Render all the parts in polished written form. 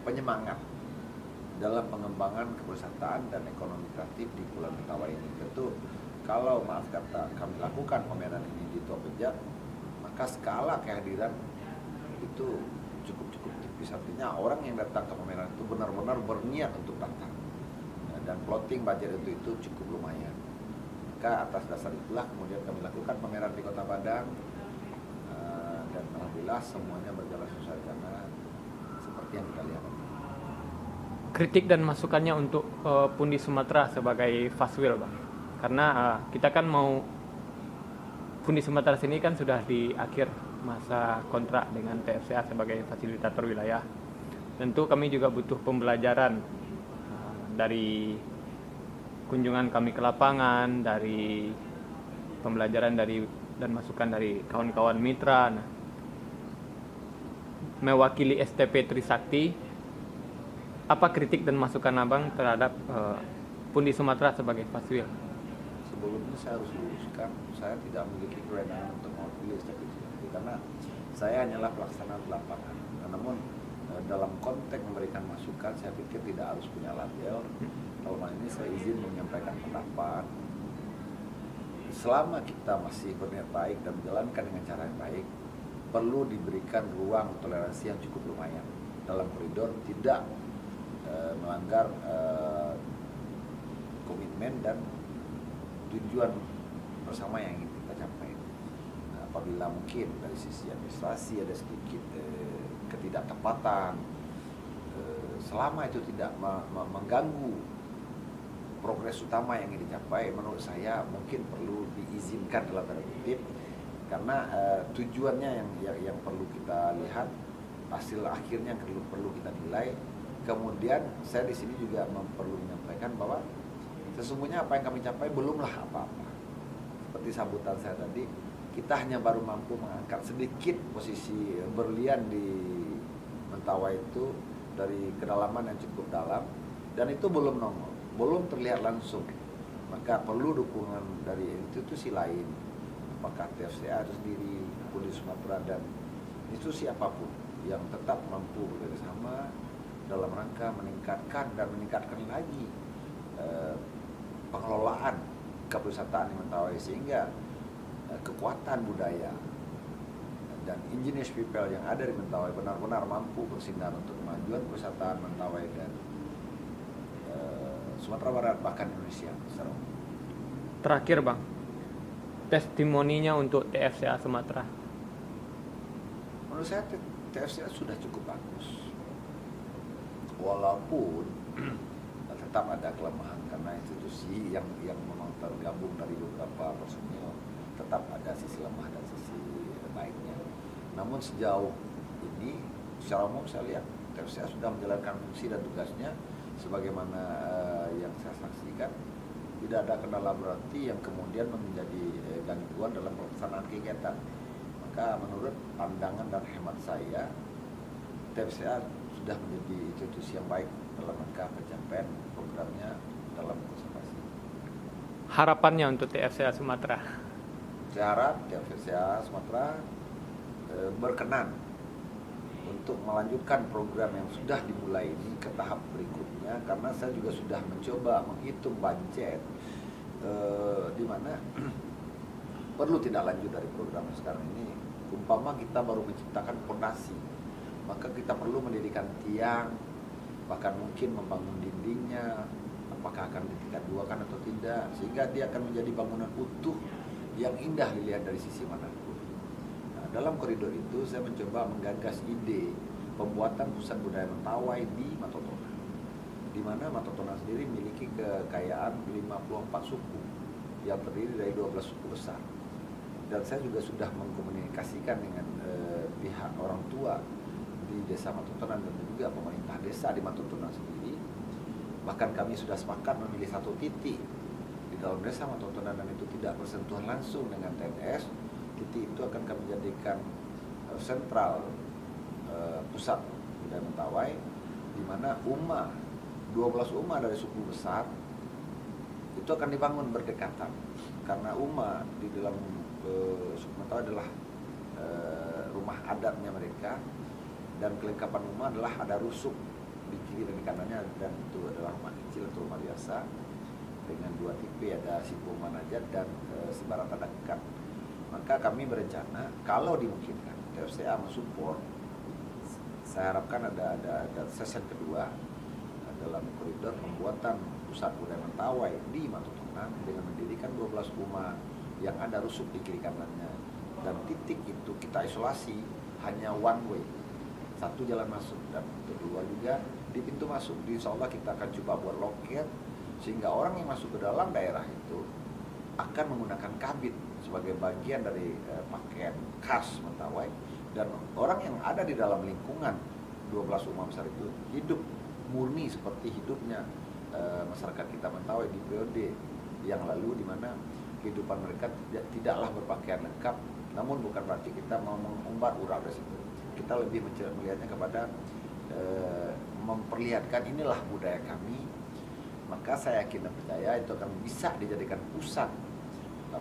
penyemangat dalam pengembangan kewisata dan ekonomi kreatif di Pulau Mentawai ini. Tentu kalau maaf kata kami lakukan pameran ini di Tua Pejat, maka skala kehadiran itu cukup tipis. Artinya orang yang datang ke pameran itu benar-benar berniat untuk datang, dan plotting budget itu cukup lumayan. Maka atas dasar itulah kemudian kami lakukan pameran di Kota Padang, dan alhamdulillah semuanya berjalan sesuai rencana seperti yang kita lihat. Kritik dan masukannya untuk Pundi Sumatera sebagai Faswil, Bang. Karena kita kan mau Pundi Sumatera sini kan sudah di akhir masa kontrak dengan TFCA sebagai fasilitator wilayah. Tentu kami juga butuh pembelajaran dari kunjungan kami ke lapangan, dari pembelajaran dari dan masukan dari kawan-kawan mitra. Nah, mewakili STP Trisakti, apa kritik dan masukan Abang terhadap Pundi Sumatera sebagai Faswil? Sebelumnya saya harus luruskan, saya tidak memiliki kewenangan untuk mewakili STP Trisakti karena saya hanyalah pelaksana di lapangan. Namun dalam konteks memberikan masukan, saya pikir tidak harus punya label. Kalau ini saya izin menyampaikan pendapat. Selama kita masih berniat baik dan menjalankan dengan cara yang baik, perlu diberikan ruang toleransi yang cukup lumayan dalam koridor tidak melanggar komitmen dan tujuan bersama yang ingin kita capai. Apabila mungkin dari sisi administrasi ada sedikit ketidaktepatan, selama itu tidak mengganggu progres utama yang ingin dicapai, menurut saya mungkin perlu diizinkan dalam tanda kutip, karena tujuannya yang perlu kita lihat, hasil akhirnya yang perlu kita nilai. Kemudian saya di sini juga perlu menyampaikan bahwa sesungguhnya apa yang kami capai belumlah apa-apa. Seperti sambutan saya tadi, kita hanya baru mampu mengangkat sedikit posisi berlian di Mentawai itu dari kedalaman yang cukup dalam, dan itu belum nongol, belum terlihat langsung. Maka perlu dukungan dari institusi lain, apakah TFCA itu sendiri, Pundi Sumatera, dan institusi apapun yang tetap mampu bekerjasama dalam rangka meningkatkan lagi pengelolaan kewisataaan di Mentawai, sehingga kekuatan budaya dan ingenious people yang ada di Mentawai benar-benar mampu bersinar untuk kemajuan kewisataaan Mentawai dan Sumatera Barat, bahkan Indonesia. Terakhir, Bang, testimoninya untuk TFCA Sumatera. Menurut saya TFCA sudah cukup bagus, walaupun tetap ada kelemahan karena institusi yang memang tergabung dari beberapa personil tetap ada sisi lemah dan sisi baiknya. Namun sejauh ini secara umum saya lihat TFCA sudah menjalankan fungsi dan tugasnya sebagaimana yang saya saksikan. Tidak ada kendala berarti yang kemudian menjadi gangguan dalam pelaksanaan kegiatan. Maka menurut pandangan dan hemat saya, TFCA sudah menjadi institusi yang baik dalam rangka pencapaian programnya dalam konservasi. Harapannya untuk TFCA Sumatera? Saya harap TFCA Sumatera berkenan untuk melanjutkan program yang sudah dimulai ini ke tahap berikutnya, karena saya juga sudah mencoba menghitung budget di mana perlu tidak lanjut dari program sekarang ini. Umpama kita baru menciptakan fondasi, maka kita perlu mendirikan tiang, bahkan mungkin membangun dindingnya, apakah akan di tingkat 2 kan atau tidak, sehingga dia akan menjadi bangunan utuh yang indah dilihat dari sisi manapun. Nah, dalam koridor itu saya mencoba menggagas ide pembuatan pusat budaya Mentawai di Matotona, di mana Matotona sendiri memiliki kekayaan 54 suku yang terdiri dari 12 suku besar. Dan saya juga sudah mengkomunikasikan dengan pihak orang tua di Desa Matotona dan juga pemerintah desa di Matotona sendiri. Bahkan kami sudah sepakat memilih satu titik di dalam Desa Matotona, dan itu tidak bersentuhan langsung dengan TNS. Titik itu akan kami jadikan sentral pusat budaya Mentawai, di mana 12 ummah dari suku besar itu akan dibangun berdekatan, karena ummah di dalam suku Mentawai adalah rumah adatnya mereka, dan kelengkapan ummah adalah ada rusuk di kiri dan di kanannya, dan itu adalah rumah kecil atau rumah biasa dengan 2 tipe, ada Simpang Manajat dan Sibarata Dekat. Maka kami berencana kalau dimungkinkan TFCA mensupport, saya harapkan ada season kedua dalam koridor pembuatan pusat budaya Mentawai di Matotonan dengan mendirikan 12 rumah yang ada rusuk di kiri kanannya, dan titik itu kita isolasi hanya one way, satu jalan masuk, dan kedua juga di pintu masuk. Insya Allah kita akan coba buat loket sehingga orang yang masuk ke dalam daerah itu akan menggunakan kabin sebagai bagian dari pakaian khas Mentawai, dan orang yang ada di dalam lingkungan 12 rumah besar itu hidup murni seperti hidupnya masyarakat kita Mentawai di periode yang lalu, di mana kehidupan mereka tidaklah berpakaian lengkap. Namun bukan berarti kita mau mengumbar urap dari situ. Kita lebih melihatnya kepada memperlihatkan inilah budaya kami. Maka saya yakin dan percaya itu akan bisa dijadikan pusat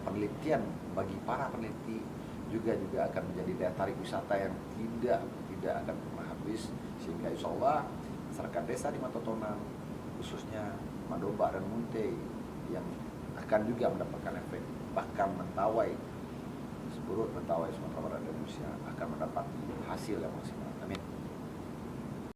penelitian bagi para peneliti, juga akan menjadi daya tarik wisata yang tidak akan pernah habis, sehingga insya Allah masyarakat desa di Matotonan, khususnya Madoba dan Munte, yang akan juga mendapatkan efek, bahkan Mentawai, seluruh Mentawai Sumatera Barat dan Indonesia akan mendapat hasil yang maksimal. Amin.